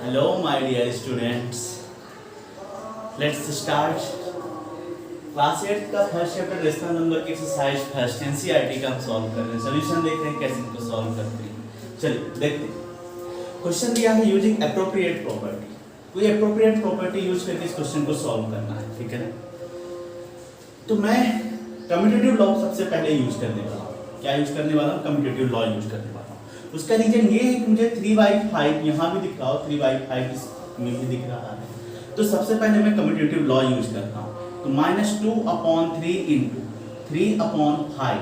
Hello, my dear students. Let's start. Class 8 का first chapter rational number की exercise first NCERT का हम solve कर रहे हैं। सॉल्यूशन देख रहे हैं कैसे इनको सॉल्व करते हैं। चलिए देखते हैं। क्वेश्चन दिया है यूजिंग एप्रोप्रिएट प्रॉपर्टी। कोई एप्रोप्रिएट प्रॉपर्टी यूज करके इस क्वेश्चन को सॉल्व करना है, ठीक है ना। तो मैं कम्यूटेटिव लॉ सबसे पहले यूज करने वाला हूँ। क्या यूज करने वाला हूँ? कम्यूटेटिव लॉ यूज करने वाला हूँ। उसका रीजन ये है कि मुझे 3/5 यहाँ भी दिख रहा हो, 3/5 इसमें भी दिख रहा है। तो सबसे पहले मैं कम्यूटेटिव लॉ यूज करता हूँ। तो -2/3 इंटू 3/5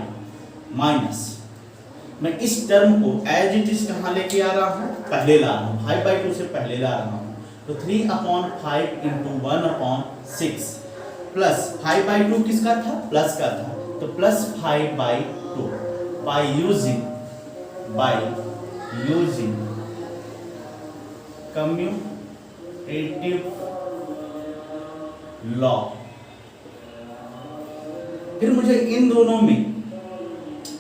माइनस, मैं इस टर्म को एज इट इज कहाँ लेके आ रहा हूँ? पहले ला रहा हूँ, 5/2 से पहले ला रहा हूँ। तो 3/5 इंटू 1/6 प्लस 5/2 किसका था? प्लस का था, तो plus 5/2 by using commutative law. फिर मुझे इन दोनों में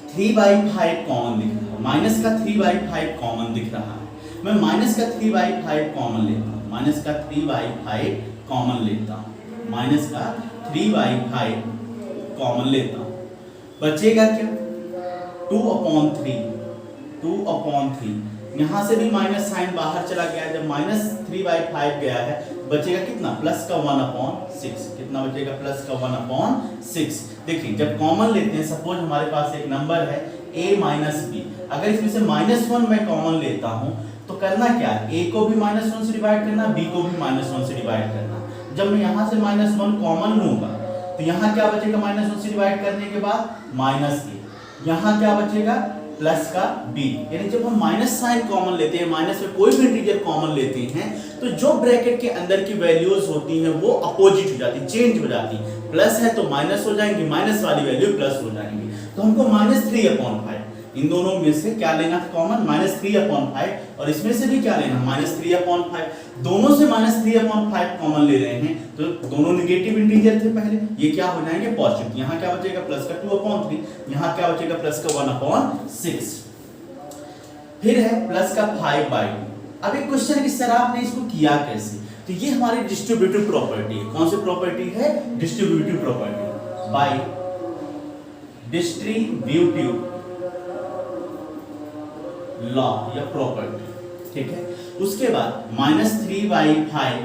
3/5 कॉमन दिख रहा है, माइनस का 3/5 कॉमन दिख रहा है। मैं माइनस का 3/5 कॉमन लेता हूँ, माइनस का 3/5 कॉमन लेता हूँ, माइनस का 3/5 कॉमन लेता हूँ। बचेगा क्या? 2/3 यहाँ से भी माइनस साइन बाहर चला गया। जब -3/5 गया है, बचेगा कितना? प्लस का 1/6। कितना बचेगा? प्लस का 1/6। देखिए जब कॉमन लेते हैं, सपोज हमारे पास एक नंबर है a माइनस बी, अगर इसमें से -1 मैं कॉमन लेता हूं तो करना क्या है? a को भी -1 से डिवाइड करना, b को भी -1 से डिवाइड करना। जब मैं यहां से -1 कॉमन लूंगा तो यहां क्या बचेगा? -1 से डिवाइड करने के बाद -a, यहां क्या बचेगा? प्लस का b। यानी जब हम माइनस साइन कॉमन लेते हैं, माइनस में कोई भी इंटीजर कॉमन लेते हैं, तो जो ब्रैकेट के अंदर की वैल्यूज होती हैं वो अपोजिट हो जाती, चेंज हो जाती। प्लस है तो माइनस हो जाएंगी, माइनस वाली वैल्यू प्लस हो जाएंगी। तो हमको -3/5 इन दोनों में से क्या लेना था कॉमन? -3/5। और इसमें से भी क्या लेना? -3/5। दोनों से -3/5 कॉमन ले रहे हैं तो दोनों नेगेटिव इंटीजर थे पहले, ये क्या हो जाएंगे? पॉजिटिव। यहाँ क्या बचेगा? प्लस का 2/3, यहाँ क्या बचेगा? प्लस का 1/6। फिर है प्लस का 5/2। अब एक क्वेश्चन इस तरह आपने इसको किया कैसे? तो ये हमारी डिस्ट्रीब्यूटिव प्रॉपर्टी है। कौन सी प्रॉपर्टी है? Distributive property. Bye distributive law या प्रॉपर्टी, ठीक है। उसके बाद -3/5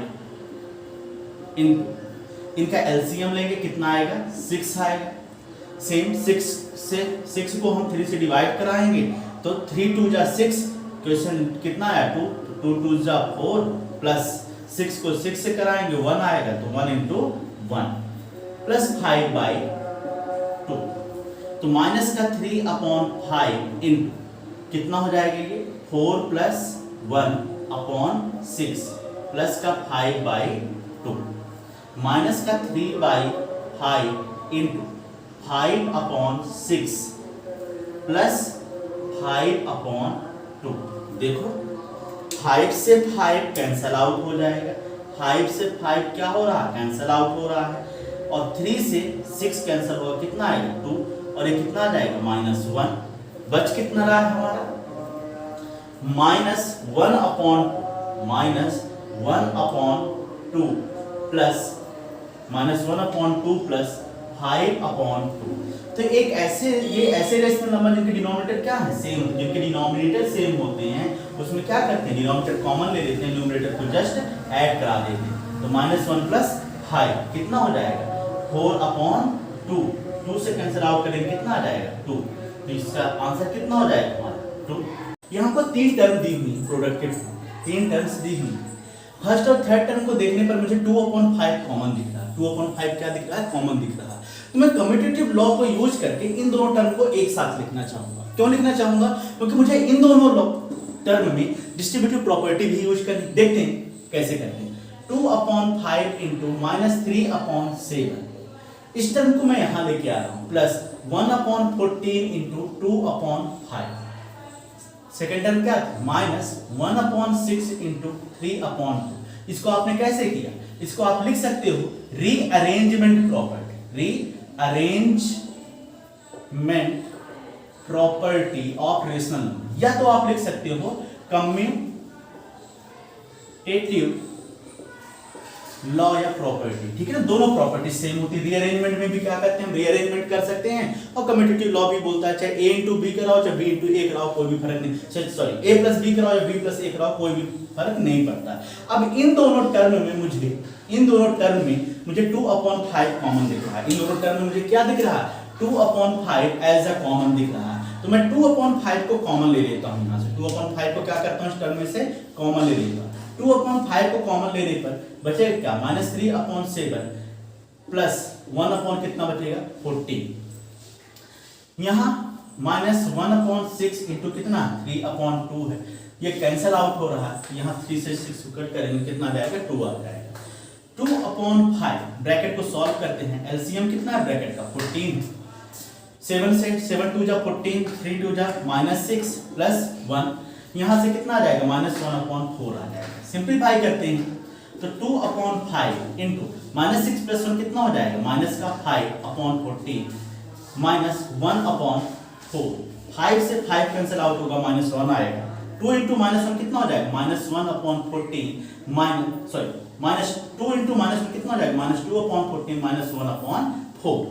इनका एलसीएम लेंगे, कितना आएगा? 6 आएगा। सेम 6 को हम 3 से डिवाइड कराएंगे तो 3 2 जा 6, क्वेश्चन कितना आया? 2 2 2 जा 4 प्लस 6 को 6 से कराएंगे 1 आएगा, तो 1 into 1 प्लस 5/2। तो माइनस का 3/5 इंटू कितना हो जाएगा? ये 4 + 1/6 प्लस का 5/2 माइनस का 3/5 इंटू 5/6 प्लस 5/2। देखो 5 से 5 कैंसल आउट हो जाएगा, 5 से 5 क्या हो रहा है? कैंसल आउट हो रहा है। और 3 से 6 कैंसल होगा, कितना आएगा? 2, और ये कितना आ जाएगा? -1। बच कितना रहा है हमारा? -1/2 प्लस -1/2 प्लस 5/2। तो एक ऐसे रेशनल नंबर जिनके डिनोमिनेटर क्या है? सेम, जिनके डिनोमिनेटर सेम होते हैं उसमें क्या करते हैं? डिनोमिनेटर कॉमन ले लेते हैं, न्यूमरेटर को जस्ट ऐड करा देते हैं। तो -1 प्लस 5 कितना हो जाएगा? 4/2। 2 से कैंसिल आउट करेंगे, कितना आ जाएगा? 2। तो इसका आंसर कितना हो जाएगा हमारा? 2। यहाँ पर 3 टर्म दी हुई प्रोडक्ट के, 3 टर्म्स दी हुई। फर्स्ट और थर्ड टर्म को देखने पर मुझे 2/5 कॉमन दिख रहा है। 2/5 क्या दिख रहा है? कॉमन दिख रहा है। तो मैं कम्यूटेटिव लॉ को यूज करके इन दोनों टर्म को एक साथ लिखना चाहूंगा। क्यों लिखना चाहूंगा? क्योंकि मुझे इन दोनों टर्म में डिस्ट्रीब्यूटिव प्रॉपर्टी भी यूज करनी। देखते हैं कैसे करते हैं। 2/5 इंटू -3/7, इस टर्म को मैं यहां लेके आ रहा हूं, प्लस 1/14 इंटू 2/5। सेकेंड टर्म क्या था? -1/6 इंटू 3/2। इसको आपने कैसे किया? इसको आप लिख सकते हो rearrangement property, rearrangement property of rational number, या तो आप लिख सकते हो कम्यूटेटिव कम्यूटेटिव लॉ या प्रॉपर्टी, ठीक है ना, दोनों प्रॉपर्टी सेम होती है। रीअरेंजमेंट में भी क्या करते हैं, रीअरेंजमेंट कर सकते हैं, और कम्यूटेटिव लॉ भी बोलता है चाहे a इंटू बी कराओ चाहे b इंटू a कराओ कोई भी फर्क नहीं, सॉरी a प्लस बी कराओ या b प्लस a कराओ कोई भी फर्क नहीं पड़ता। अब इन दोनों टर्म में मुझे 2/5 कॉमन दिख रहा है। इन दोनों टर्म में मुझे क्या दिख रहा है, 2/5 एज अ कॉमन दिख रहा है। तो मैं 2/5 को कॉमन ले लेता हूं, यहां से 2/5 को क्या करता हूं, इस टर्म में से कॉमन ले लेता हूं। 2/5 को कॉमन लेने पर बचेगा क्या, -3/7 प्लस 1 कितना बचेगा 14। यहाँ -1/6 इंटू कितना 3/2 है, ये कैंसल आउट हो रहा है, यहाँ 3 से 6 कट करेंगे कितना आ जाएगा 2 आ जाएगा। 2/5 ब्रैकेट को सॉल्व करते हैं, एलसीएम कितना है ब्रैकेट का 14, 7 से 7 2 जा 14, 3 2 जा -6 प्लस 1, यहाँ से कितना आ जाएगा -1/4 आ जाएगा। सिंपलीफाई करते हैं तो 2/5 इंटू -6 प्लस 1 कितना हो जाएगा, -5/14 -1/4, 5 से 5 कैंसिल आउट होगा, -1 आएगा। 2 इंटू -1 कितना हो जाएगा, -1/14 सॉरी -2 इंटू -1 कितना हो जाएगा, -2/14 -1/4।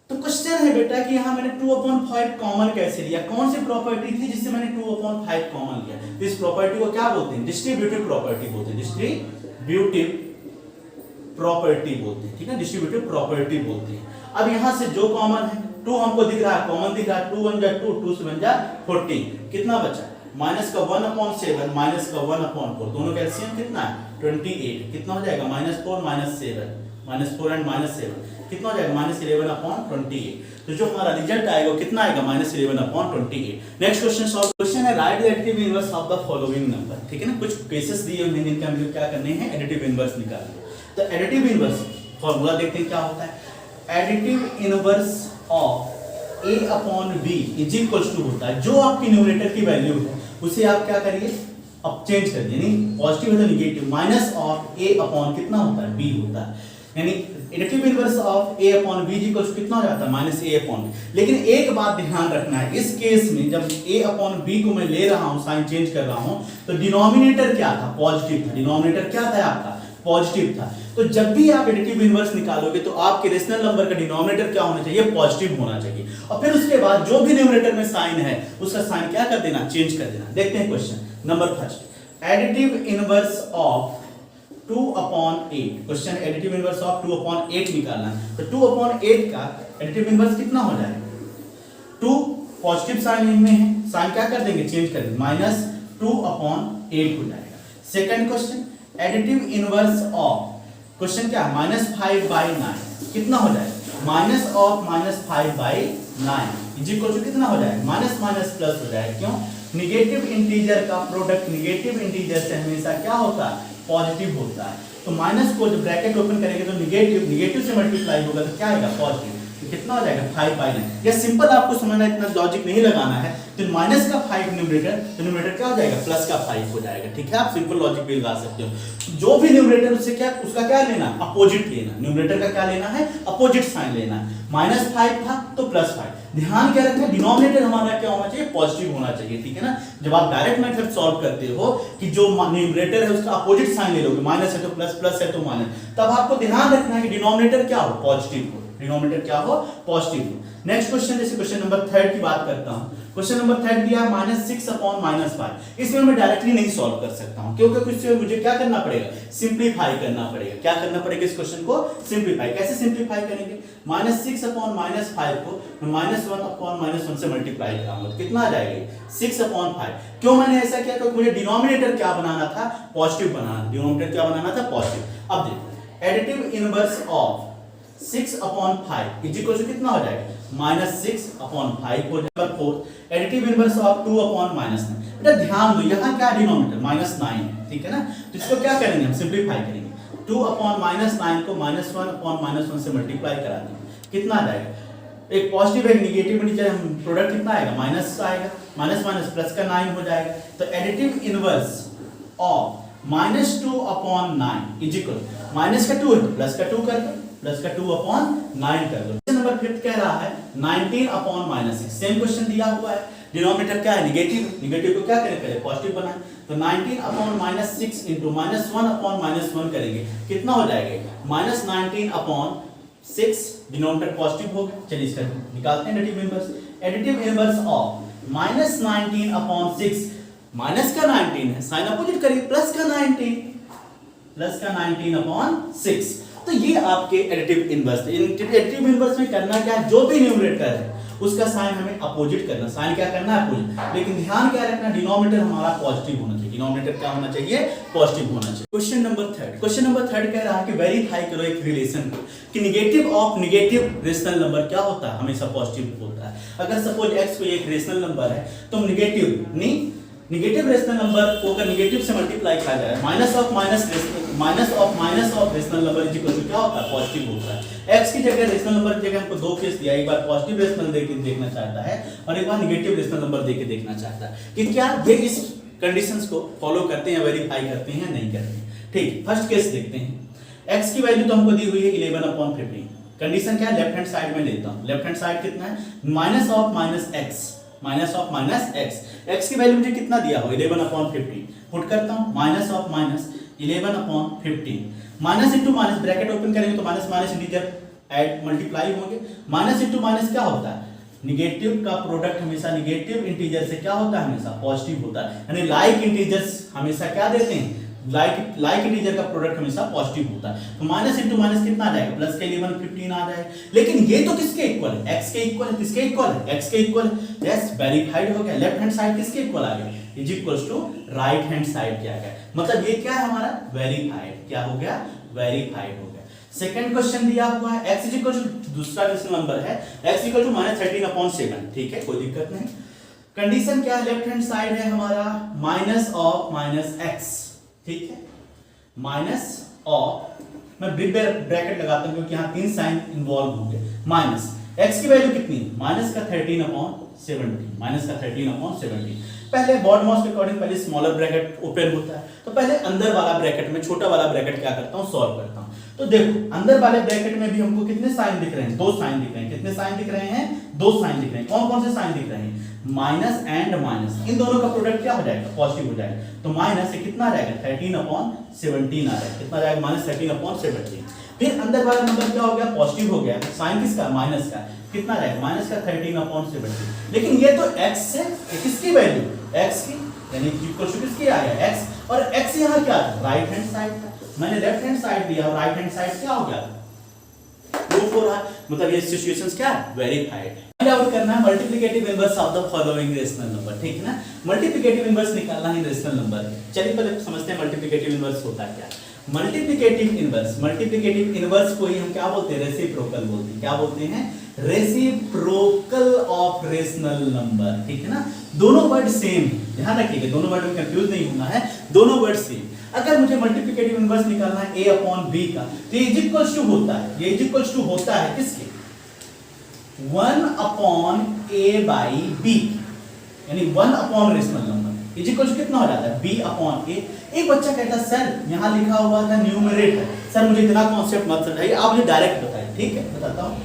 तो क्वेश्चन है बेटा कि यहाँ मैंने 2/5 कॉमन कैसे लिया, कौन सी प्रॉपर्टी थी जिससे मैंने 2/5 कॉमन लिया। तो इस प्रॉपर्टी को क्या बोलते हैं, डिस्ट्रीब्यूटिव प्रॉपर्टी बोलते हैं, डिस्ट्रीब्यूटिव प्रॉपर्टी बोलते हैं, ठीक है, डिस्ट्रीब्यूटिव प्रॉपर्टी बोलते हैं। अब यहाँ से जो कॉमन है 2 हमको दिख रहा है, कॉमन दिख रहा है, 2 1 जा 2, 2 से 1 जा 14, कितना बचा -1/7 -1/4, दोनों का एलसीएम कितना है 28, कितना हो जाएगा -4 एंड -7 कितना हो जाएगा -11/28। तो जो हमारा रिजल्ट आएगा वो कितना आएगा -11/28। नेक्स्ट क्वेश्चन सॉल्व, क्वेश्चन है right the additive inverse of the following number, ठीक है ना, कुछ केसेस दिए हुए हैं जिनका हम क्या करने हैं, एडिटिव इनवर्स निकालना। तो एडिटिव इनवर्स फार्मूला देखते हैं क्या होता है। Additive inverse of a/b is equals to होता है, जो आपकी न्यूमरेटर की वैल्यू है उसे आप क्या करिए, अब चेंज कर दिए, यानी पॉजिटिव है तो नेगेटिव, माइनस ऑफ a/ कितना होता है b होता है, यानी additive inverse of a/b equals कितना हो जाता है -a/b। लेकिन एक बात ध्यान रखना है, इस केस में जब a/b को मैं ले रहा हूं, साइन चेंज कर रहा हूं, तो डिनोमिनेटर क्या था, पॉजिटिव था, डिनोमिनेटर क्या था आपका पॉजिटिव था। तो जब भी आप एडिटिव इनवर्स निकालोगे तो आपके रेशनल नंबर का डिनोमिनेटर क्या होना चाहिए, पॉजिटिव होना चाहिए, और फिर उसके बाद जो भी न्यूमरेटर में साइन है उसका साइन क्या कर देना, चेंज कर देना। देखते हैं question number first, additive inverse of 2/8, question additive inverse of 2/8 निकालना। तो 2/8 का एडिटिव इनवर्स कितना हो जाएगा, 2 पॉजिटिव साइन में है, साइन क्या कर देंगे, चेंज कर देंगे, -2/8 हो जाएगा। Second question additive inverse of, question क्या है -5/9, कितना हो जाएगा, -5/9 इज इक्वल टू कितना हो जाएगा, माइनस माइनस प्लस हो जाएगा। क्यों, निगेटिव इंटीजर का प्रोडक्ट निगेटिव इंटीजर से हमेशा क्या होता है, पॉजिटिव होता है। तो माइनस को जब ब्रैकेट ओपन करेंगे तो निगेटिव से मल्टीप्लाई होगा तो क्या आएगा, पॉजिटिव, तो कितना हो जाएगा 5/9। या सिंपल आपको समझना, इतना लॉजिक नहीं लगाना है, तो माइनस का 5 न्यूमरेटर, तो न्यूमरेटर क्या हो जाएगा, प्लस का 5 हो जाएगा, ठीक है। आप सिंपल लॉजिक भी लगा सकते हो, जो भी न्यूमरेटर उससे क्या, उसका क्या लेना, अपोजिट लेना, न्यूमरेटर का क्या लेना है, अपोजिट साइन लेना है। -5 था तो +5, ध्यान क्या रखना, डिनोमिनेटर हमारा क्या होना चाहिए, पॉजिटिव होना चाहिए, ठीक है ना। जब आप डायरेक्ट मेथड सॉल्व करते हो कि जो न्यूमरेटर है उसका अपोजिट साइन ले लोगे, माइनस है तो प्लस, प्लस है तो माइनस, तब आपको ध्यान रखना है कि डिनोमिनेटर क्या हो, पॉजिटिव हो, डिनोमिनेटर क्या हो, पॉजिटिव हो। नेक्स्ट क्वेश्चन, जैसे क्वेश्चन नंबर 3 की बात करता हूं, क्वेश्चन नंबर 3 दिया है -6/-5, इसमें मैं डायरेक्टली नहीं सॉल्व कर सकता हूं, क्योंकि कुछ मुझे क्या करना पड़ेगा, सिंपलीफाई करना पड़ेगा। क्या करना पड़ेगा, इस क्वेश्चन को सिंपलीफाई, कैसे सिंपलीफाई करेंगे, -6/-5 को -1/-1 से मल्टीप्लाई कराऊंगा तो कितना आ जाएगा 6/5। क्यों मैंने ऐसा किया, क्योंकि मुझे डिनोमिनेटर क्या बनाना था, पॉजिटिव बनाना, डिनोमिनेटर क्या बनाना था, पॉजिटिव। अब देखो additive inverse of 6/5 is equal to कितना हो जाएगा, -6/5 हो जाएगा। फोर्थ एडिटिव इनवर्स ऑफ 2/-9, बेटा ध्यान दो यहाँ क्या डिनोमिनेटर -9 है, ठीक है ना। तो इसको क्या करेंगे, हम सिंपलीफाई करेंगे, 2/-9 को -1/-1 से मल्टीप्लाई करा देंगे, कितना आ जाएगा, एक पॉजिटिव एक नेगेटिव इंटीजर, हम प्रोडक्ट कितना आएगा, माइनस आएगा, माइनस माइनस प्लस का 9 हो जाएगा। तो additive inverse of -2/9 is equal, minus का 2 है तो प्लस का 2 कर दो, प्लस का 2/9 कर दो। क्वेश्चन नंबर 5 कह रहा है 19/-6, सेम क्वेश्चन दिया हुआ है, डिनोमिनेटर क्या है, नेगेटिव, नेगेटिव को क्या करें पहले पॉजिटिव बनाएं, तो 19 upon minus 6 into minus 1 upon minus 1 करेंगे, कितना हो जाएगा माइनस 19 अपॉन 6, डिनोमिनेटर पॉजिटिव हो गया। चलिए इसका निकालते हैं additive inverse. Additive inverse of minus 19 upon 6, minus का 19 है, साइन अपोजिट करिए, प्लस का 19, प्लस का 19 अपॉन 6। तो ये आपके एडिटिव इनवर्स। एडिटिव इनवर्स में करना क्या है, जो भी न्यूमरेटर है उसका साइन हमें अपोजिट करना, साइन क्या करना है अपोजिट, लेकिन ध्यान क्या रखना, डिनोमिनेटर हमारा पॉजिटिव होना चाहिए, डिनोमिनेटर क्या होना चाहिए पॉजिटिव होना चाहिए। क्वेश्चन नंबर 3, क्वेश्चन नंबर 3 कह रहा है कि वेरीफाई करो एक रिलेशन को कि negative of negative rational number क्या होता है, हमेशा पॉजिटिव होता है। अगर सपोज x कोई एक रेशनल नंबर है तो नेगेटिव रेशनल नंबर को अगर नेगेटिव से मल्टीप्लाई किया जाए, minus of rational number is equal to क्या होता है पॉजिटिव होता है। x की जगह रेशनल नंबर की जगह हमको दो केस दिया, एक बार पॉजिटिव रेशनल देके देखना चाहता है और एक बार नेगेटिव रेशनल नंबर देके देखना चाहता है कि क्या ये इस कंडीशंस को फॉलो करते हैं, वेरीफाई करते हैं, नहीं करते हैं। ठीक, फर्स्ट केस देखते हैं। x की वैल्यू तो हमको दी हुई है 11/15। कंडीशन क्या है, लेफ्ट हैंड साइड में लेता हूं, लेफ्ट हैंड साइड कितना है minus of minus x, x की वैल्यू मुझे कितना दिया हो 11/15, पुट करता हूं minus of minus 11/15, minus into minus bracket open करेंगे तो minus minus integer add multiply होंगे, माइनस इंटू माइनस क्या होता है, निगेटिव का प्रोडक्ट हमेशा निगेटिव इंटीजर से क्या होता है हमेशा पॉजिटिव होता है, यानी लाइक इंटीजर्स हमेशा क्या देते हैं, लाइक इंटीजर का प्रोडक्ट हमेशा पॉजिटिव होता है। तो माइनस इंटू माइनस कितना आ जाएगा, प्लस के 11/15 आ जाएगा। लेकिन ये तो किसके इक्वल है, x के इक्वल है, किसके इक्वल है, x के इक्वल है। यस, वेरीफाइड हो गया। लेफ्ट हैंड साइड किसके इक्वल आ गया, is equals to right hand side क्या गया, मतलब ये क्या है हमारा वेरीफाइड, क्या हो गया वेरीफाइड हो गया। सेकंड क्वेश्चन दिया हुआ है x इज इक्वल टू दूसरा रेशनल नंबर है x इक्वल टू -13/7, ठीक है कोई दिक्कत नहीं। कंडीशन क्या है, लेफ्ट हैंड साइड है हमारा माइनस ऑफ माइनस x, ठीक है, माइनस ऑफ, मैं बिग ब्रैकेट लगाता हूं क्योंकि यहां 3 साइन इन्वॉल्व होंगे, माइनस x की वैल्यू कितनी, माइनस का 13/17, माइनस का 13/17। पहले बॉड मॉस के अकॉर्डिंग पहले स्मॉलर ब्रैकेट ओपन होता है, तो पहले अंदर वाला ब्रैकेट में छोटा वाला ब्रैकेट क्या करता हूं सॉल्व करता हूं। तो देखो अंदर वाले ब्रैकेट में भी हमको कितने साइन दिख रहे हैं, 2 साइन दिख रहे हैं, कितने साइन दिख रहे हैं, 2 साइन दिख रहे हैं। कौन कौन से साइन दिख रहे हैं, माइनस एंड माइनस, इन दोनों का प्रोडक्ट क्या हो जाएगा पॉजिटिव हो जाएगा, तो माइनस से कितना आ जाएगा 13/17 आ जाएगा, कितना आ जाएगा -13/17। फिर अंदर वाला नंबर क्या हो गया पॉजिटिव हो गया, साइन किसका माइनस का, कितना आ जाएगा माइनस का 13/17। लेकिन ये तो x से किसकी वैल्यू, x की, यानी इक्वल टू किसकी आ गया x, और x यहां क्या है राइट हैंड साइड का, मैंने लेफ्ट हैंड साइड लिया और राइट हैंड साइड क्या हो गया प्रूफ हो रहा है, मतलब ये सिचुएशंस क्या है वेरीफाइड। फाइंड आउट करना है multiplicative inverse of the following rational number, ठीक है ना, मल्टीप्लिकेटिव इनवर्स निकालना है रेशनल नंबर। चलिए पहले समझते हैं मल्टीप्लिकेटिव इनवर्स होता क्या है। मल्टीप्लिकेटिव इनवर्स को ही हम क्या बोलते हैं, रेसिप्रोकल बोलते हैं, क्या बोलते हैं, रेसिप्रोकल ऑफ रेशनल नंबर, ठीक है ना। दोनों वर्ड सेम, ध्यान रखिएगा दोनों वर्ड में कंफ्यूज नहीं होना है, दोनों वर्ड सेम। अगर मुझे मल्टीप्लिकेटिव इनवर्स निकालना है a/b का, तो ये इज इक्वल्स टू होता है, ये इज इक्वल्स टू होता है किसके, 1/a/b, यानी 1 रेशनल नंबर इज इक्वल्स कितना हो जाता है b/a। एक बच्चा कहता है सर यहाँ लिखा हुआ था न्यूमरेटर, सर मुझे इतना कॉन्सेप्ट मत समझाइए, आप मुझे डायरेक्ट बताइए, ठीक है बताता हूँ।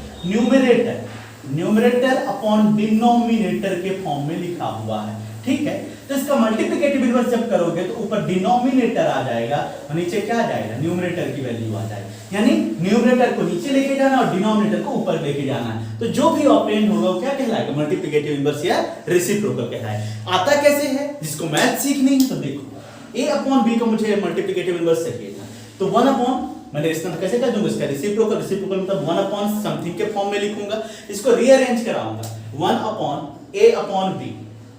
न्यूमरेटर अपॉन डिनोमिनेटर के फॉर्म में लिखा हुआ है, ठीक है। तो इसका मल्टीप्लिकेटिव इनवर्स जब करोगे तो ऊपर डिनोमिनेटर आ जाएगा और नीचे क्या आ जाएगा न्यूमरेटर की वैल्यू आ जाएगी, यानी न्यूमरेटर को नीचे लेके जाना और डिनोमिनेटर को ऊपर लेके जाना है। तो जो भी ऑपरेंड होगा वो क्या कहलाएगा मल्टीप्लिकेटिव इनवर्स या रेसिप्रोकल कहलाएगा। आता कैसे है, जिसको मैथ सीखनी है तो देखो a/b को मुझे मल्टीप्लिकेटिव इनवर्स चाहिए था, तो 1 मैंने इसका कैसे कर दूंगा, इसका रेसिप्रोकल मतलब 1 समथिंग के फॉर्म में लिखूंगा, इसको रीअरेंज कराऊंगा 1/a/b,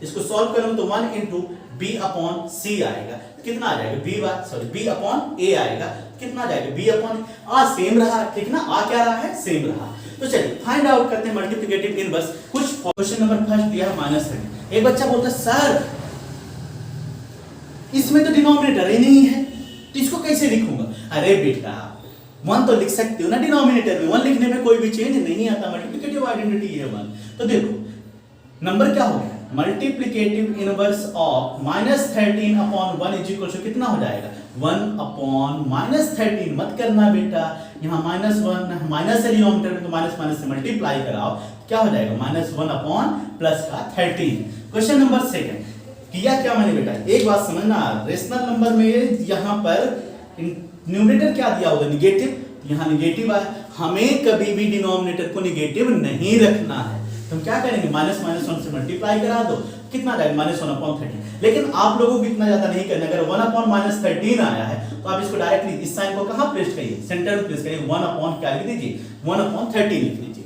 इसको सॉल्व करूं तो 1 into b/c आएगा, कितना आ जाएगा b/a आएगा, कितना आ जाएगा b/a, सेम रहा, ठीक ना, क्या रहा है सेम रहा। तो चलिए फाइंड आउट करते हैं मल्टीप्लिकेटिव इनवर्स। कुछ क्वेश्चन नंबर फर्स्ट दिया है -3, एक बच्चा बोलता है सर इसमें तो डिनोमिनेटर ही नहीं है, तो इसको कैसे लिखूंगा। अरे बेटा 1 तो लिख सकते हो ना डिनोमिनेटर में, 1 लिखने में कोई भी चेंज नहीं आता, मल्टीप्लिकेटिव आइडेंटिटी है 1। तो देखो नंबर क्या हो गया, multiplicative inverse of -13/1 is equal to कितना हो जाएगा 1/-13, मत करना बेटा, यहाँ -1 माइनस है डिनोमिनेटर में, तो माइनस से मल्टीप्लाई कराओ क्या हो जाएगा -1 अपॉन प्लस का 13, क्वेश्चन नंबर सेकंड, किया क्या मैंने बेटा, एक बात समझना, रेशनल नंबर में यहाँ पर न्यूमरेटर क्या दिया होगा, निगेटिव, यहाँ निगेटिव आया, हमें कभी भी डिनोमिनेटर को निगेटिव नहीं रखना है, तो हम क्या करेंगे, माइनस माइनस 1 से मल्टीप्लाई करा दो, कितना जाएगा, -1/13। लेकिन आप लोगों को इतना ज्यादा नहीं करना, अगर 1/-13 आया है तो आप इसको डायरेक्टली इस साइन को कहां प्लेस करिए, सेंटर में प्लेस करिए, 1 क्या लिख दीजिए, 1/13 लिख लीजिए।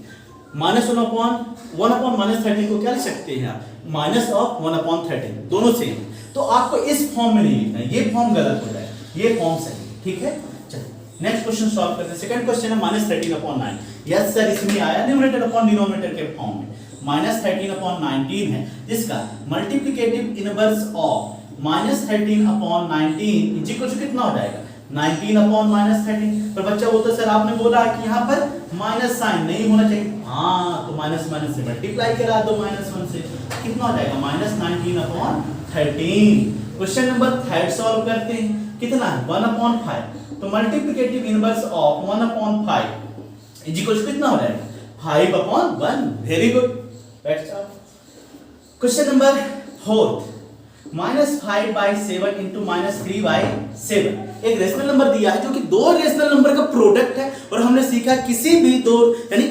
-1/-13 को क्या लिख सकते हैं आप, -1/13, दोनों सेम। तो आपको इस फॉर्म में नहीं लिखना है, ये फॉर्म गलत हो जाएगा, ये फॉर्म सही, ठीक है। चलिए नेक्स्ट क्वेश्चन सॉल्व करते हैं। सेकंड क्वेश्चन है -13/9। यस सर, इसमें आया न्यूमरेटर अपॉन डिनोमिनेटर के फॉर्म में, -13/19 है, जिसका multiplicative inverse of -13/19 is equal to कितना हो जाएगा, 19/-13। पर बच्चा बोलता सर आपने बोला कि यहाँ पर माइनस साइन नहीं होना चाहिए, हाँ तो माइनस माइनस से मल्टीप्लाई करा दो, -1 से कितना हो जाएगा, -19/13। क्वेश्चन नंबर थर्ड सॉल्व करते हैं, कितना है, 1/5, तो multiplicative inverse of 1/5 is equal to कितना हो जाएगा, 5/1। Very good. Question number fourth, -5/7 into -3/7। एक रेशनल नंबर दिया है जो कि दो रेशनल नंबर का प्रोडक्ट है, और हमने सीखा किसी भी दो, यानी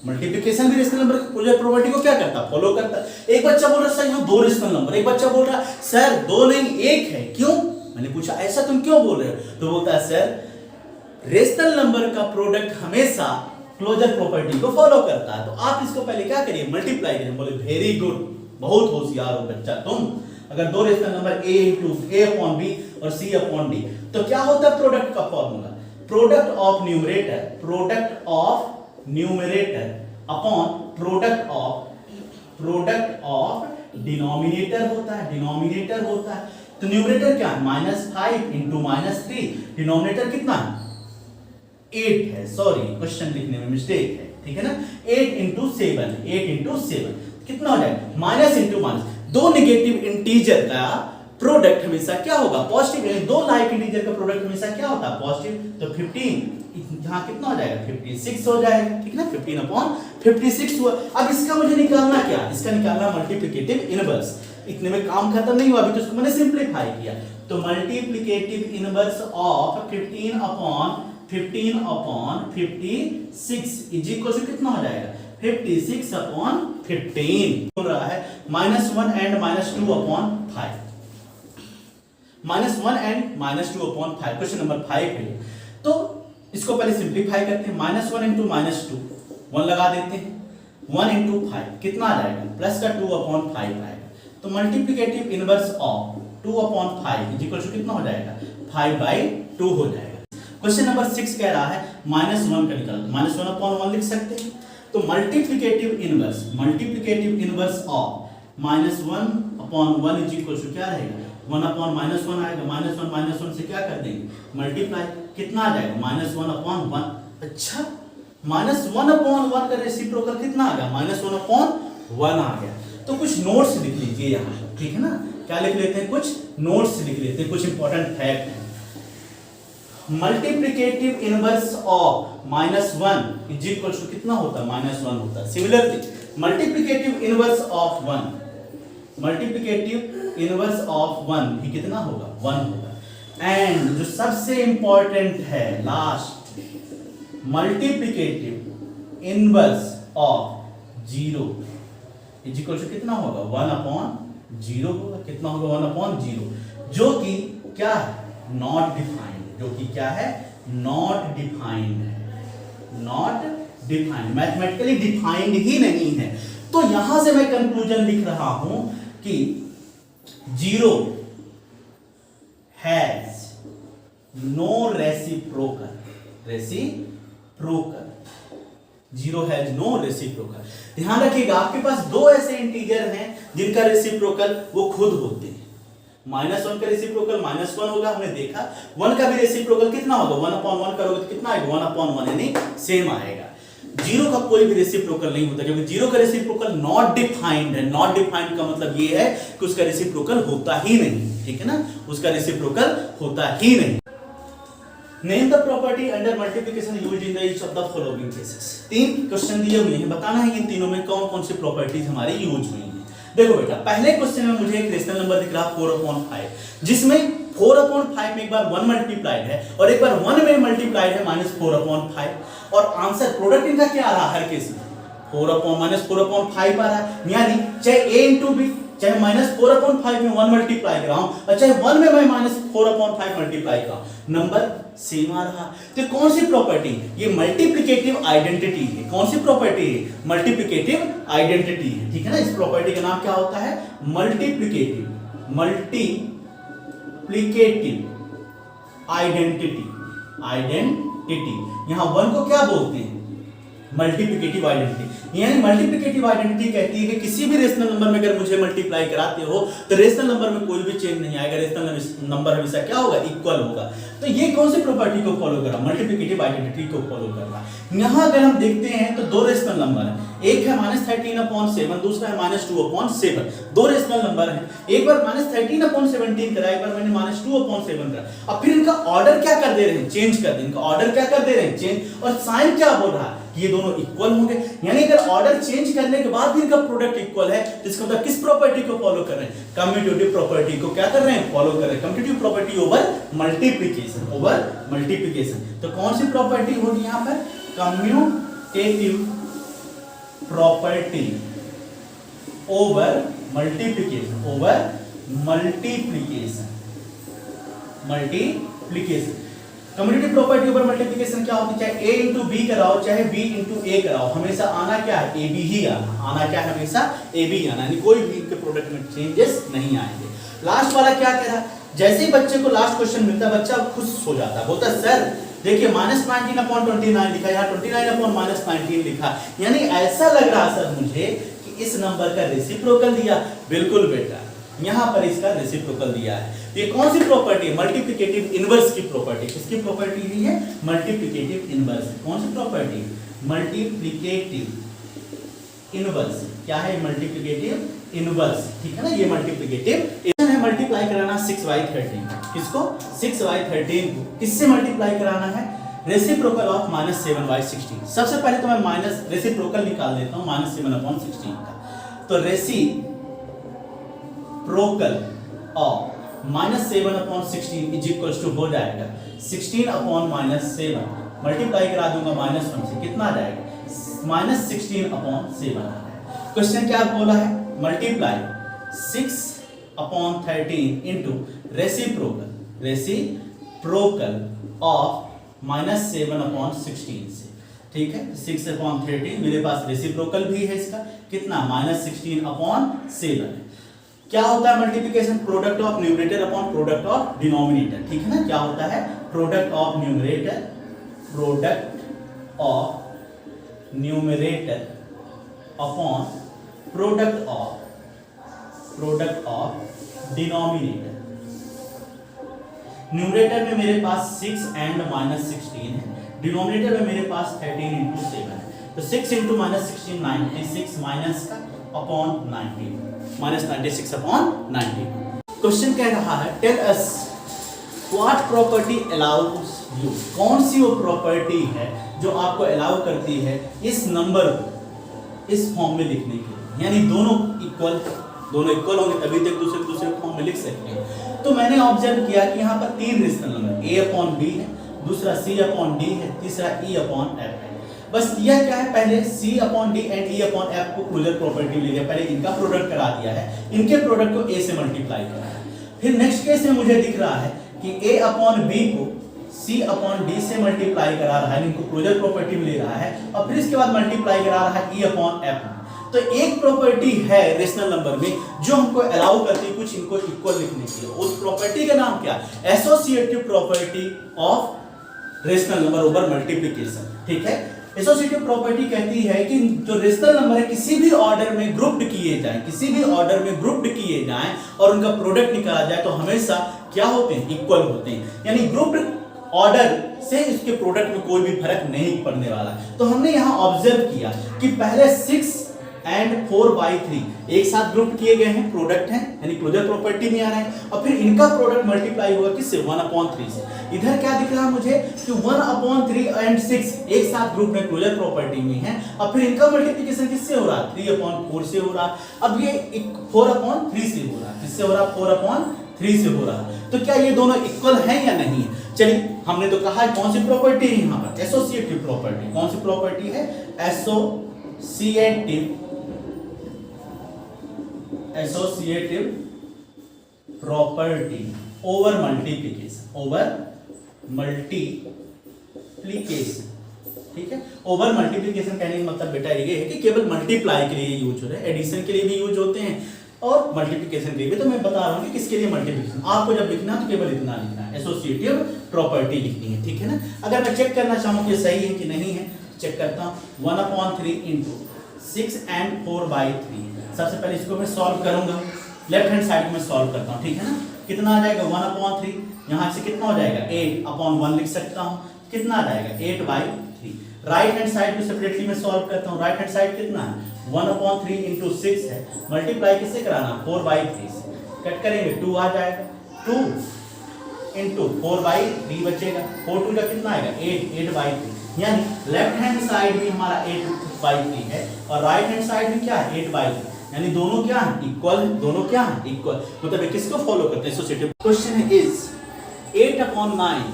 मल्टीप्लिकेशन भी रेशनल नंबर की प्रॉपर्टी को क्या करता, फॉलो करता। एक बच्चा बोल रहा है सर यहाँ दो रेशनल नंबर, एक बच्चा बोल रहा है सर दो नहीं एक है, क्यों, मैंने पूछा ऐसा तुम क्यों बोल रहे हो, तो बोलता है सर रेशनल नंबर का प्रोडक्ट हमेशा क्लोजर प्रॉपर्टी को फॉलो करता है। तो आप इसको पहले क्या करिए, मल्टीप्लाई करिए। बोले वेरी गुड, बहुत होशियार हो बच्चा तुम। अगर दो रेशनल नंबर a/b और c/d, तो क्या होता है प्रोडक्ट का formula, product of numerator upon product of denominator होता है। तो न्यूमरेटर क्या है, -5 इंटू -3, डिनोमिनेटर कितना है, 8 है, सॉरी क्वेश्चन लिखने में मिस्टेक है, ठीक है ना, 8 इंटू 7 कितना हो जाएगा, माइनस इंटू माइनस। दो नेगेटिव इंटीजर का प्रोडक्ट हमेशा क्या होगा, पॉजिटिव, यानी दो लाइक इंटीजर का प्रोडक्ट हमेशा क्या होता है, पॉजिटिव। तो 15 यहाँ कितना हो जाएगा, 56 हो जाएगा, ठीक ना, 15/56 हुआ। अब इसका मुझे निकालना क्या, इसका निकालना मल्टीप्लिकेटिव इनवर्स। इतने में काम खत्म नहीं हुआ, अभी तो इसको मैंने सिंपलीफाई किया। तो multiplicative inverse of 15/56 is equal to कितना हो जाएगा, 56/15 हो रहा है, -1 एंड -2/5, -1 एंड -2/5। क्वेश्चन नंबर 5 है। तो इसको पहले सिंपलीफाई करते हैं, -1 इंटू -2, 1 लगा देते हैं, 1 इंटू 5 कितना आ जाएगा, प्लस का 2/5 आएगा। तो multiplicative inverse of 2/5 is equal to कितना हो जाएगा, 5/2 हो जाएगा। क्वेश्चन नंबर 6 कह रहा है -1 का निकालो, -1/1 लिख सकते हैं। तो multiplicative inverse of -1/1 is equal to क्या रहेगा, 1/-1 आएगा, -1 से क्या कर देंगे, मल्टीप्लाई, कितना आ जाएगा, -1/1। अच्छा, -1/1 का रेसिप्रोकल कितना आ गया, -1/1 आ गया। तो कुछ नोट्स लिख लीजिए यहाँ, ठीक है ना, क्या लिख लेते हैं, कुछ नोट्स लिख लेते हैं, कुछ इंपॉर्टेंट फैक्ट है। Multiplicative inverse of -1 is equal to कितना होता है, -1 होता है। सिमिलरली मल्टीप्लिकेटिव इनवर्स ऑफ 1 भी कितना होगा, 1 होगा। एंड जो सबसे इंपॉर्टेंट है last, multiplicative inverse of 0 is equal to कितना होगा, 1/0 होगा, कितना होगा, 1/0, जो कि क्या है, नॉट डिफाइंड, जो कि क्या है, नॉट डिफाइंड है, मैथमेटिकली डिफाइंड ही नहीं है। तो यहां से मैं कंक्लूजन लिख रहा हूं कि 0 has no reciprocal, 0 has no reciprocal. ध्यान रखिएगा, आपके पास दो ऐसे इंटीजर हैं जिनका रेसिप्रोकल वो खुद होते हैं। -1 का रेसिप्रोकल -1 होगा, हमने देखा। 1 का भी रेसिप्रोकल कितना होगा, 1/1 करोगे तो कितना आएगा, 1/1, यानी सेम आएगा। 0 का कोई भी रेसिप्रोकल नहीं होता, क्योंकि 0 का रेसिप्रोकल नॉट डिफाइंड है। नॉट डिफाइंड का मतलब ये है कि उसका रेसिप्रोकल होता ही नहीं, ठीक है ना, उसका रेसिप्रोकल होता ही नहीं। Name the property under multiplication used in each of the following cases. 3 question दिए हुए हैं, बताना है कि इन तीनों में कौन कौन सी प्रॉपर्टीज हमारी यूज हुई हैं। देखो बेटा, पहले क्वेश्चन में मुझे एक रेशनल नंबर दिख रहा 4/5, जिसमें 4/5 में एक बार 1 मल्टीप्लाइड है और एक बार 1 में मल्टीप्लाइड है -4/5, और आंसर प्रोडक्ट इनका क्या आ रहा है हर केस में 4/5 आ रहा है, यानी चाहे a इंटू बी, चाहे -4/5 में 1 मल्टीप्लाई कराऊं और चाहे 1 में मैं -4/5 मल्टीप्लाई कराऊं, नंबर सेम आ रहा। तो कौन सी प्रॉपर्टी, ये मल्टीप्लिकेटिव आइडेंटिटी है। कौन सी प्रॉपर्टी है? मल्टीप्लिकेटिव आइडेंटिटी है, ठीक है ना। इस प्रॉपर्टी का नाम क्या होता है? Multiplicative identity. यहां 1 को क्या बोलते हैं? Multiplicative identity. यानी मल्टीप्लिकेटिव आइडेंटिटी कहती है कि किसी भी रेशनल नंबर में अगर मुझे मल्टीप्लाई कराते हो तो रेशनल नंबर में कोई भी चेंज नहीं आएगा, रेशनल नंबर हमेशा क्या होगा? इक्वल होगा। तो ये कौन सी प्रॉपर्टी को फॉलो कर रहा? मल्टीप्लिकेटिव आइडेंटिटी को फॉलो कर रहा है। यहां अगर हम देखते हैं तो दो रेशनल नंबर है, एक है -13/7, दूसरा है -2/7। दो रेशनल नंबर है, एक बार -13/17 करा, एक बार मैंने -2/7 करा। अब फिर इनका ऑर्डर क्या कर दे रहे हैं? चेंज कर दे। इनका ऑर्डर क्या कर दे रहे हैं? चेंज। और साइन क्या बोल रहा है? ये दोनों इक्वल होंगे। यानी अगर ऑर्डर चेंज करने के बाद भी इनका प्रोडक्ट इक्वल है तो इसका मतलब किस प्रॉपर्टी को फॉलो कर रहे हैं? कम्यूटेटिव प्रॉपर्टी को क्या कर रहे हैं? फॉलो कर रहे हैं। Commutative property over multiplication. तो कौन सी प्रॉपर्टी होगी यहां पर? Commutative property over multiplication. Commutative property over multiplication क्या होती है? चाहे a इंटू बी कराओ, चाहे b इंटू a कराओ, हमेशा आना क्या है? ab ही आना क्या है? हमेशा ab आना, यानी कोई भी इनके प्रोडक्ट में चेंजेस नहीं आएंगे। लास्ट वाला क्या कह रहा है? जैसे ही बच्चे को लास्ट क्वेश्चन मिलता है बच्चा खुश हो जाता है, बोलता है सर देखिए -19/29 लिखा, यहाँ 29/-19 लिखा, यानी ऐसा लग रहा सर मुझे कि इस नंबर का रेसिप्रोकल दिया। बिल्कुल बेटा, यहां पर इसका रेसिप्रोकल दिया है। ये कौन सी प्रॉपर्टी है? मल्टीप्लिकेटिव इनवर्स की प्रॉपर्टी। किसकी प्रॉपर्टी ली है? Multiplicative inverse. कौन सी प्रॉपर्टी? Multiplicative inverse. क्या है? मल्टीप्लिकेटिव इनवर्स, ठीक है ना। ये मल्टीप्लिकेटिव है। मल्टीप्लाई कराना 6/13। किसको? 6/13 को किससे मल्टीप्लाई कराना है? Reciprocal of -7/16। सबसे पहले तो मैं माइनस रेसिप्रोकल निकाल देता हूं -7/16 का। तो reciprocal of -7/16 is equal to हो जाएगा 16/-7। मल्टीप्लाई करा दूंगा -1 से, कितना आ जाएगा? -16/7 आ जाएगा। क्वेश्चन क्या बोला है? मल्टीप्लाई 6/13 इंटू रेसिप्रोकल ऑफ -7/16 से, ठीक है। 6/13 मेरे पास रेसिप्रोकल भी है इसका, कितना? -16/7। क्या होता है multiplication? Product of numerator upon product of denominator, ठीक है ना। क्या होता है? Product of numerator upon product of denominator. Numerator में मेरे पास 6 एंड -16 है, डिनोमिनेटर में मेरे पास 13 इंटू 7 है। तो 6 इंटू -16 96 माइनस का अपॉन 19, -96/90। क्वेश्चन कह रहा है tell us what property allows you. कौन सी वो प्रॉपर्टी है जो आपको अलाउ करती है इस नंबर को इस फॉर्म में लिखने के लिए, यानी दोनों इक्वल होंगे तभी तक दूसरे फॉर्म में लिख सकते हैं। तो मैंने ऑब्जर्व किया कि यहाँ पर 3 रेशनल नंबर a/b है, दूसरा c/d है, तीसरा e/f है। बस यह क्या है? पहले c/d एंड e/f को क्लोजर प्रॉपर्टी ले लिया, पहले इनका प्रोडक्ट करा दिया है, इनके प्रोडक्ट को a से मल्टीप्लाई करा है। फिर नेक्स्ट केस में मुझे दिख रहा है कि a/b को c/d से मल्टीप्लाई करा रहा है, इनको क्लोजर प्रॉपर्टी में ले रहा है, और फिर इसके बाद मल्टीप्लाई करा रहा है e/f। तो एक प्रॉपर्टी है रेशनल नंबर में जो हमको अलाउ करती है कुछ इनको इक्वल लिखने के लिए। उस प्रॉपर्टी का नाम क्या? Associative property of rational number over multiplication, ठीक है। एसोसिएटिव प्रॉपर्टी कहती है कि जो रेशनल नंबर है किसी भी ऑर्डर में ग्रुप्ड किए जाएं और उनका प्रोडक्ट निकाला जाए तो हमेशा क्या होते हैं? इक्वल होते हैं। यानी ग्रुप्ड ऑर्डर से इसके प्रोडक्ट में कोई भी फर्क नहीं पड़ने वाला। तो हमने यहां ऑब्जर्व किया कि पहले 6 एंड 4/3 एक साथ ग्रुप किए गए हैं, प्रोडक्ट हैं यानी क्लोजर प्रॉपर्टी में आ रहे हैं, और फिर इनका प्रोडक्ट मल्टीप्लाई होगा किससे 1/3 से। इधर क्या दिख रहा है मुझे कि 1/3 एंड 6 एक साथ ग्रुप में क्लोजर प्रॉपर्टी में है, और फिर इनका मल्टीप्लिकेशन किससे हो रहा है 3/4 से हो रहा है। अब ये 4/3 से हो रहा है, किससे हो रहा है 4/3 से हो रहा है। तो क्या ये दोनों इक्वल हैं या नहीं है? चलिए हमने तो कहा है कौन सी प्रॉपर्टी है यहाँ पर एसोसिएटिव प्रॉपर्टी। कौन सी प्रॉपर्टी है एसोसिएटिव प्रॉपर्टी ओवर मल्टीप्लिकेशन। ठीक है, ओवर मल्टीप्लिकेशन कहने का मतलब बेटा ये है कि केवल मल्टीप्लाई के लिए यूज हो रहा है, एडिशन के लिए भी यूज होते हैं और मल्टीप्लिकेशन के लिए भी। तो मैं बता रहा हूँ कि किसके लिए मल्टीप्लिकेशन। आपको जब लिखना है तो केवल इतना लिखना है, एसोसिएटिव प्रॉपर्टी लिखनी है। ठीक है ना। अगर मैं चेक करना चाहूँ कि सही है कि नहीं है, चेक करता हूँ 1/3 इंटू 6 एंड 4/3। सबसे पहले इसको मैं सॉल्व करूंगा, लेफ्ट हैंड साइड में सॉल्व करता हूँ। ठीक है ना। कितना आ जाएगा 1/3, यहाँ से कितना हो जाएगा 8/1 लिख सकता हूँ, कितना आ जाएगा 8/3। राइट हैंड साइड को सेपरेटली मैं सॉल्व करता हूँ। राइट हैंड साइड कितना है 1/3 इंटू 6 है, मल्टीप्लाई किससे कराना 4/3 से, कट करेंगे 2 आ जाएगा, 2 इंटू 4/3 बचेगा, 4 2 का कितना आएगा 8/3। यानी लेफ्ट हैंड साइड भी हमारा 8/3 है और राइट हैंड साइड में क्या है 8/3, यानी दोनों क्या है इक्वल, दोनों क्या है इक्वल। मतलब किसको फॉलो करते हैं associative. Question is 8/9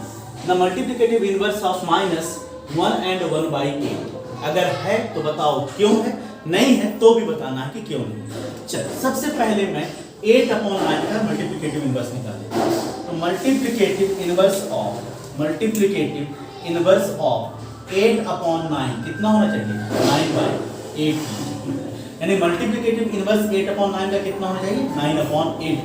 the multiplicative inverse of -1 and 1/8। अगर है तो बताओ क्यों है, नहीं है तो भी बताना है कि क्यों नहीं। चलो सबसे पहले मैं 8/9 का मल्टीप्लिकेटिव इनवर्स निकालेंगे। तो मल्टीप्लिकेटिव इनवर्स ऑफ 8/9 कितना होना चाहिए 9/8, यानी मल्टीप्लिकेटिव इनवर्स 8/9 का कितना होना चाहिए 9/8।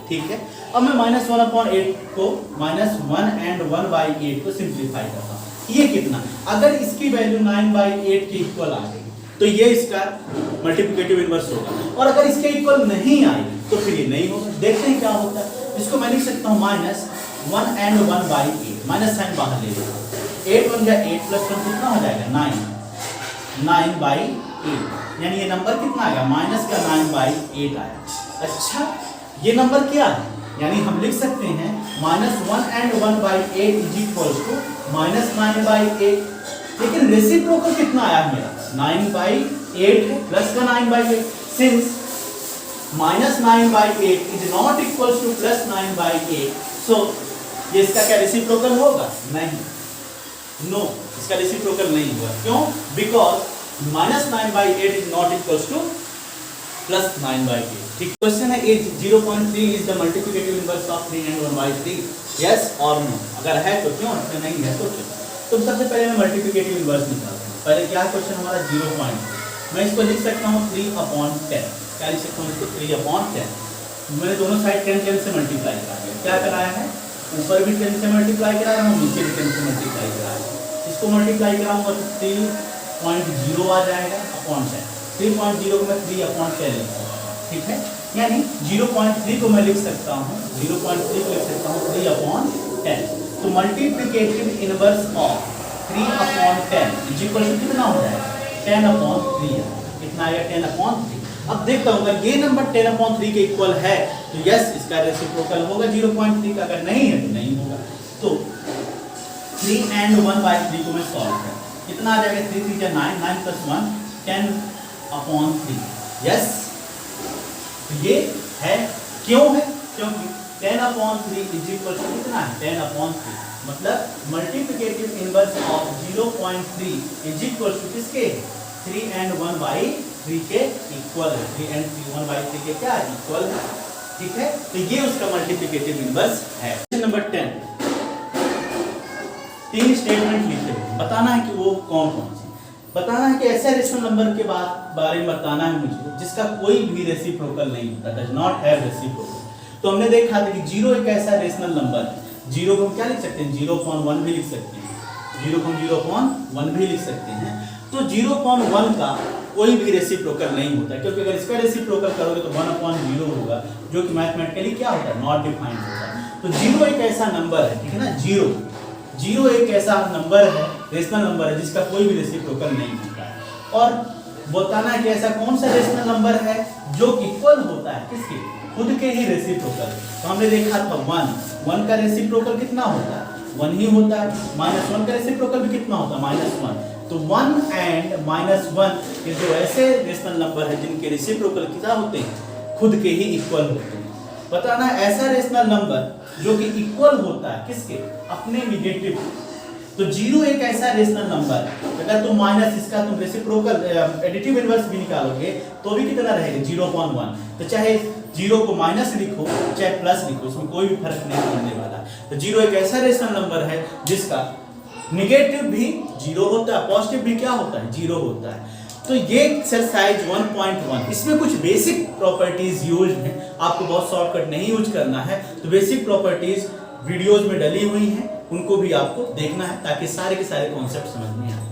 ठीक है। अब मैं -1/8 को -1 एंड 1/8 को सिंप्लीफाई करता हूँ। ये कितना, अगर इसकी वैल्यू 9/8 के इक्वल आ गई तो ये इसका मल्टीप्लिकेटिव इनवर्स होगा, और अगर इसके इक्वल नहीं आई तो फिर ये नहीं होगा। देखते हैं क्या होता है। इसको मैं लिख सकता हूँ -1 एंड 1/8, माइनस साइन बाहर ले लेगा, 8 1 जा 8 प्लस 1 कितना हो जाएगा 9/8, यानी ये नंबर कितना आएगा माइनस का 9/8 आया। अच्छा ये नंबर क्या है, यानी हम लिख सकते हैं -1 एंड 1/8 इज इक्वल टू -9/8। लेकिन रेसिप्रोकल कितना आया मेरा 9/8 है प्लस का 9/8। Since -9/8 is not equal to +9/8, so ये इसका क्या रेसिप्रोकल होगा, नहीं, नो, इसका रेसिप्रोकल नहीं होगा। क्यों, because -9/8 is not equal to +9/8। ठीक, क्वेश्चन है 0.3 is the multiplicative inverse of 3 and 1/3, yes और नो। अगर है तो क्यों, अगर नहीं है तो क्यों। तो सबसे पहले मैं मल्टीप्लिकेटिव इनवर्स निकालता हूँ। पहले क्या क्वेश्चन हमारा 0.3, मैं इसको लिख सकता हूँ 3/10। क्या लिख सकता हूँ इसको 3/10। मैंने दोनों साइड 10 से मल्टीप्लाई करा दिया। क्या कराया है, ऊपर भी 10 से मल्टीप्लाई करा रहा हूँ, नीचे भी 10 से मल्टीप्लाई करा रहा हूँ। इसको मल्टीप्लाई कराऊंगा तो 3.0 आ जाएगा अपॉन 10। 3.0 को मैं 3/10 लिख सकता हूँ। ठीक है, यानी 0.3 को मैं लिख सकता हूँ 0.3 को लिख सकता हूँ 3/10। तो multiplicative inverse of 3/10 is equal to कितना हो जाएगा 10/3। कितना आएगा 10/3। अब देखता हूँ अगर ये नंबर 10/3 के इक्वल है तो यस इसका रेसिप्रोकल होगा 0.3 का, अगर नहीं है तो नहीं होगा। तो 3 एंड 1/3 को मैं सॉल्व कर, कितना आ जाएगा 3 3 जा 9, 9 + 1 10/3। यस, ये है, क्यों है, क्योंकि 10/3 इज इक्वल टू कितना है 10/3, मतलब multiplicative inverse of 0.3 is equal to किसके 3 एंड 1/3 के इक्वल है। 3 एंड 1/3 के क्या इक्वल है। ठीक है, तो ये उसका मल्टीप्लिकेटिव इनवर्स है। नंबर 10, 3 स्टेटमेंट लिखे हैं, बताना है कि वो कौन कौन से, बताना है कि ऐसे रेशनल नंबर के बारे में बताना है मुझे जिसका कोई भी रेसिप्रोकल नहीं होता, डज नॉट हैव रेसिप्रोकल। तो हमने देखा था कि 0 एक ऐसा रेशनल नंबर है, 0 को हम क्या लिख सकते हैं 0.1 भी लिख सकते हैं, 0 को 0.1 भी लिख सकते हैं। तो 0.1 का कोई भी रेसिप्रोकल नहीं होता, क्योंकि अगर इसका रेसिप्रोकल करोगे तो 1/0 होगा, जो कि मैथमेटिकली क्या होता है नॉट डिफाइंड होता है। तो 0 एक ऐसा नंबर है, ठीक है ना, 0 एक ऐसा नंबर है, रेशनल नंबर है जिसका कोई भी रेसिप्रोकल नहीं होता है। और बताना है कि ऐसा कौन सा रेशनल नंबर है जो इक्वल होता है किसके, खुद के ही रेसिप्रोकल। तो हमने देखा था 1 का रेसिप्रोकल कितना होता है, 1 ही होता है। -1 का रेसिप्रोकल भी कितना होता है, -1। तो 1 एंड -1 ये दो ऐसे रेशनल नंबर है जिनके रेसिप्रोकल कितना होते हैं, खुद के ही इक्वल होते हैं। बताना ऐसा रेशनल नंबर जो कि इक्वल होता है किसके, अपने निगेटिव। तो 0 एक ऐसा रेशनल नंबर है, अगर तुम माइनस इसका तुम रेसिप्रोकल एडिटिव इनवर्स भी निकालोगे तो भी कितना रहेगा, 0.1। तो चाहे 0 को माइनस लिखो चाहे प्लस लिखो, उसमें कोई भी फर्क नहीं पड़ने वाला। तो 0 एक ऐसा रेशनल नंबर है जिसका निगेटिव भी 0 होता है, पॉजिटिव भी क्या होता है, 0 होता है। तो ये एक्सरसाइज 1.1 इसमें कुछ बेसिक प्रॉपर्टीज यूज हैं, आपको बहुत शॉर्टकट नहीं यूज करना है। तो बेसिक प्रॉपर्टीज वीडियोज में डली हुई हैं, उनको भी आपको देखना है ताकि सारे के सारे कॉन्सेप्ट समझ में आए।